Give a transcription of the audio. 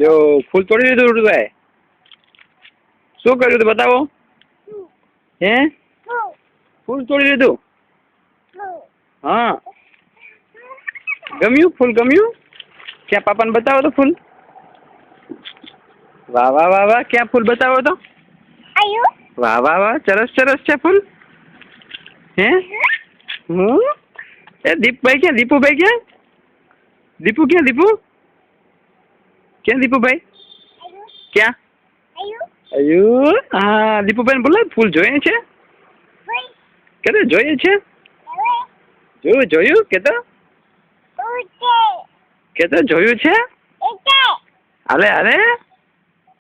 લ્યો ફૂલ તોડી લીધું રૂટુભાઈ. શું કર્યું તું બતાવો. હે ફૂલ તોડી લીધું. હા ગમ્યું ફૂલ ગમ્યું. ક્યાં પાપાને બતાવો તો ફૂલ. વાહ વાહ વાહ વાહ ક્યાં ફૂલ બતાવો તો. વાહ વાહ વાહ સરસ સરસ છે ફૂલ. હે એ દીપભાઈ ક્યાં દીપુભાઈ ક્યાં. દીપુ ક્યાં દીપુ ક્યાં દીપુભાઈ ક્યાં. અયું હા દીપુભાઈ બોલો ફૂલ જોઈએ છે. કે જોઈએ છે. જોયું કે તો જોયું છે. હાલે હાલે